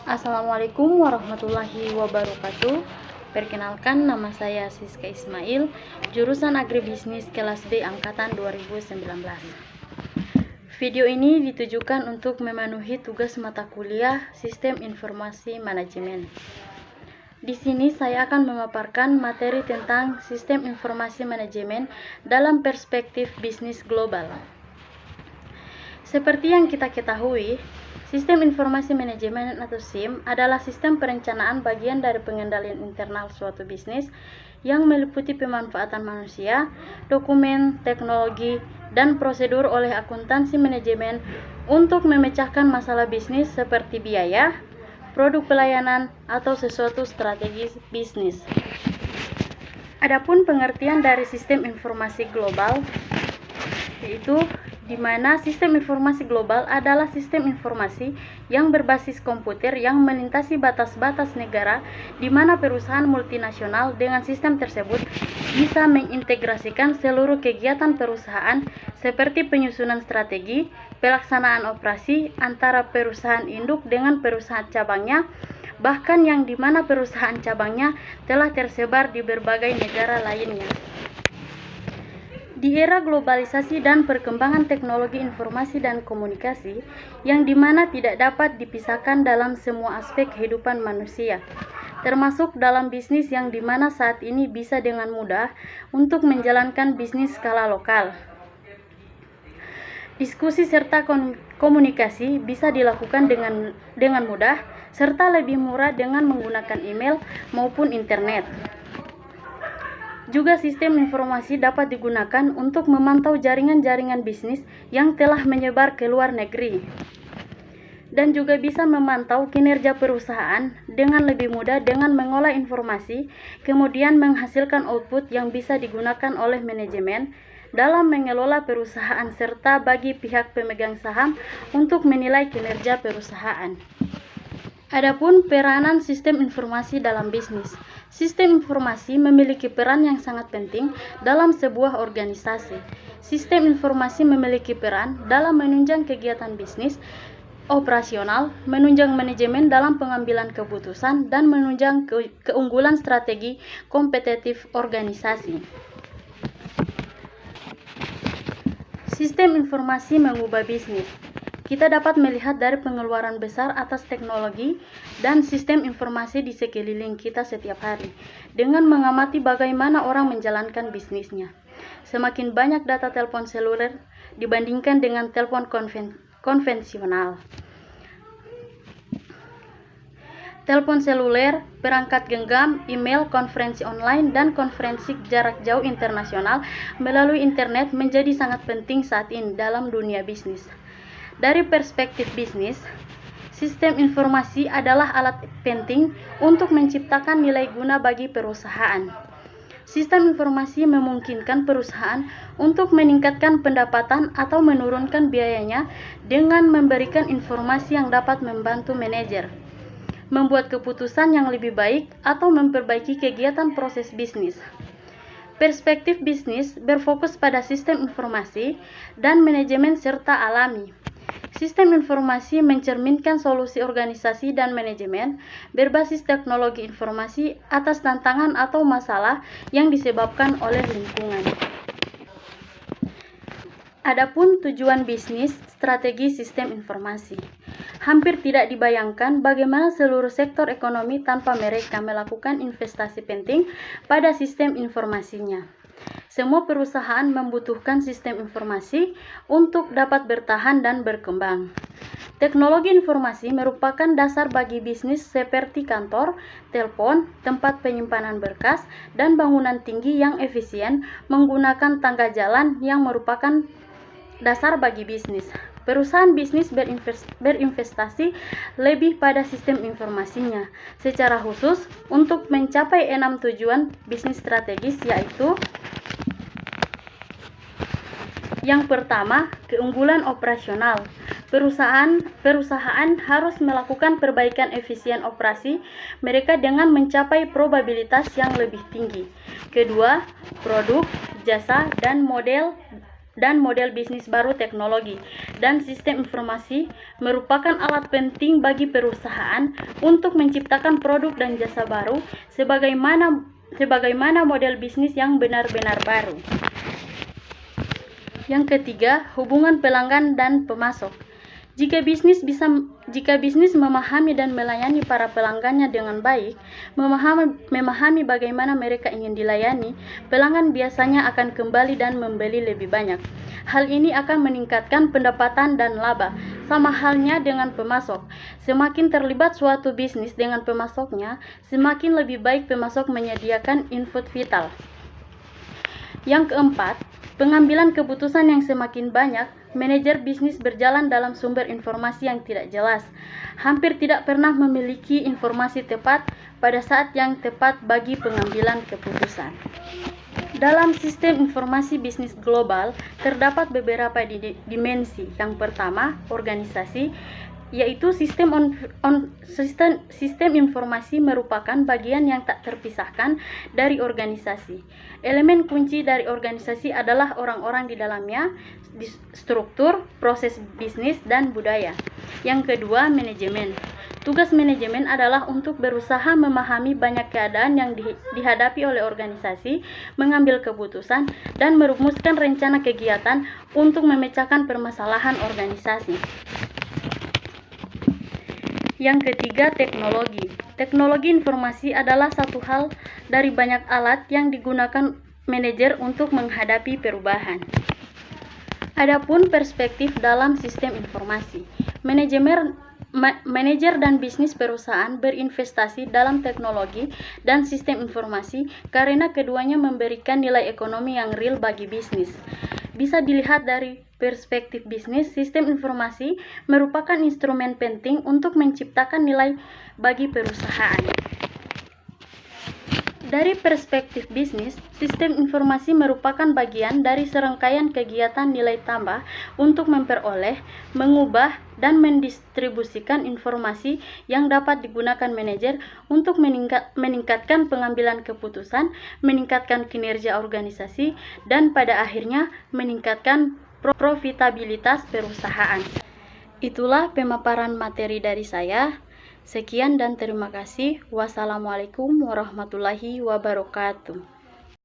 Assalamualaikum warahmatullahi wabarakatuh. Perkenalkan, nama saya Siska Ismail, jurusan Agribisnis kelas B angkatan 2019. Video ini ditujukan untuk memenuhi tugas mata kuliah Sistem Informasi Manajemen. Di sini saya akan memaparkan materi tentang Sistem Informasi Manajemen dalam perspektif bisnis global. Seperti yang kita ketahui, Sistem Informasi Manajemen atau SIM adalah sistem perencanaan bagian dari pengendalian internal suatu bisnis yang meliputi pemanfaatan manusia, dokumen, teknologi, dan prosedur oleh akuntansi manajemen untuk memecahkan masalah bisnis seperti biaya, produk pelayanan, atau sesuatu strategi bisnis. Adapun pengertian dari sistem informasi global, yaitu di mana sistem informasi global adalah sistem informasi yang berbasis komputer yang melintasi batas-batas negara, di mana perusahaan multinasional dengan sistem tersebut bisa mengintegrasikan seluruh kegiatan perusahaan seperti penyusunan strategi, pelaksanaan operasi antara perusahaan induk dengan perusahaan cabangnya, bahkan yang di mana perusahaan cabangnya telah tersebar di berbagai negara lainnya. Di era globalisasi dan perkembangan teknologi informasi dan komunikasi, yang dimana tidak dapat dipisahkan dalam semua aspek kehidupan manusia, termasuk dalam bisnis yang dimana saat ini bisa dengan mudah untuk menjalankan bisnis skala lokal. Diskusi serta komunikasi bisa dilakukan dengan mudah serta lebih murah dengan menggunakan email maupun internet. Juga sistem informasi dapat digunakan untuk memantau jaringan-jaringan bisnis yang telah menyebar ke luar negeri. Dan juga bisa memantau kinerja perusahaan dengan lebih mudah dengan mengolah informasi, kemudian menghasilkan output yang bisa digunakan oleh manajemen dalam mengelola perusahaan serta bagi pihak pemegang saham untuk menilai kinerja perusahaan. Adapun peranan sistem informasi dalam bisnis. Sistem informasi memiliki peran yang sangat penting dalam sebuah organisasi. Sistem informasi memiliki peran dalam menunjang kegiatan bisnis operasional, menunjang manajemen dalam pengambilan keputusan, dan menunjang keunggulan strategi kompetitif organisasi. Sistem informasi mengubah bisnis. Kita dapat melihat dari pengeluaran besar atas teknologi dan sistem informasi di sekeliling kita setiap hari, dengan mengamati bagaimana orang menjalankan bisnisnya. Semakin banyak data telepon seluler dibandingkan dengan telepon konvensional. Telepon seluler, perangkat genggam, email, konferensi online, dan konferensi jarak jauh internasional melalui internet menjadi sangat penting saat ini dalam dunia bisnis. Dari perspektif bisnis, sistem informasi adalah alat penting untuk menciptakan nilai guna bagi perusahaan. Sistem informasi memungkinkan perusahaan untuk meningkatkan pendapatan atau menurunkan biayanya dengan memberikan informasi yang dapat membantu manajer membuat keputusan yang lebih baik atau memperbaiki kegiatan proses bisnis. Perspektif bisnis berfokus pada sistem informasi dan manajemen serta alami. Sistem informasi mencerminkan solusi organisasi dan manajemen berbasis teknologi informasi atas tantangan atau masalah yang disebabkan oleh lingkungan. Adapun tujuan bisnis strategi sistem informasi. Hampir tidak dibayangkan bagaimana seluruh sektor ekonomi tanpa mereka melakukan investasi penting pada sistem informasinya. Semua perusahaan membutuhkan sistem informasi untuk dapat bertahan dan berkembang. Teknologi informasi merupakan dasar bagi bisnis seperti kantor, telepon, tempat penyimpanan berkas, dan bangunan tinggi yang efisien menggunakan tangga jalan yang merupakan dasar bagi bisnis. Perusahaan bisnis berinvestasi lebih pada sistem informasinya, secara khusus untuk mencapai 6 tujuan bisnis strategis, yaitu yang pertama, keunggulan operasional. Perusahaan harus melakukan perbaikan efisien operasi mereka dengan mencapai probabilitas yang lebih tinggi. Kedua, produk, jasa, dan model dan model bisnis baru teknologi. Dan sistem informasi merupakan alat penting bagi perusahaan untuk menciptakan produk dan jasa baru sebagaimana model bisnis yang benar-benar baru. Yang ketiga, hubungan pelanggan dan pemasok. Jika bisnis memahami dan melayani para pelanggannya dengan baik, memahami bagaimana mereka ingin dilayani, pelanggan biasanya akan kembali dan membeli lebih banyak. Hal ini akan meningkatkan pendapatan dan laba. Sama halnya dengan pemasok. Semakin terlibat suatu bisnis dengan pemasoknya, semakin lebih baik pemasok menyediakan input vital. Yang keempat, pengambilan keputusan yang semakin banyak. Manajer bisnis berjalan dalam sumber informasi yang tidak jelas. Hampir tidak pernah memiliki informasi tepat pada saat yang tepat bagi pengambilan keputusan. Dalam sistem informasi bisnis global, terdapat beberapa dimensi. Yang pertama, organisasi, yaitu sistem informasi merupakan bagian yang tak terpisahkan dari organisasi. Elemen kunci dari organisasi adalah orang-orang di dalamnya, struktur, proses bisnis, dan budaya. Yang kedua, manajemen. Tugas manajemen adalah untuk berusaha memahami banyak keadaan yang dihadapi oleh organisasi, mengambil keputusan, dan merumuskan rencana kegiatan untuk memecahkan permasalahan organisasi. Yang ketiga, teknologi. Teknologi informasi adalah satu hal dari banyak alat yang digunakan manajer untuk menghadapi perubahan. Adapun perspektif dalam sistem informasi. Manajer dan bisnis perusahaan berinvestasi dalam teknologi dan sistem informasi karena keduanya memberikan nilai ekonomi yang real bagi bisnis. Bisa dilihat dari perspektif bisnis, sistem informasi merupakan instrumen penting untuk menciptakan nilai bagi perusahaan. Dari perspektif bisnis, sistem informasi merupakan bagian dari serangkaian kegiatan nilai tambah untuk memperoleh, mengubah, dan mendistribusikan informasi yang dapat digunakan manajer untuk meningkatkan pengambilan keputusan, meningkatkan kinerja organisasi, dan pada akhirnya meningkatkan profitabilitas perusahaan. Itulah pemaparan materi dari saya. Sekian dan terima kasih. Wassalamualaikum warahmatullahi wabarakatuh.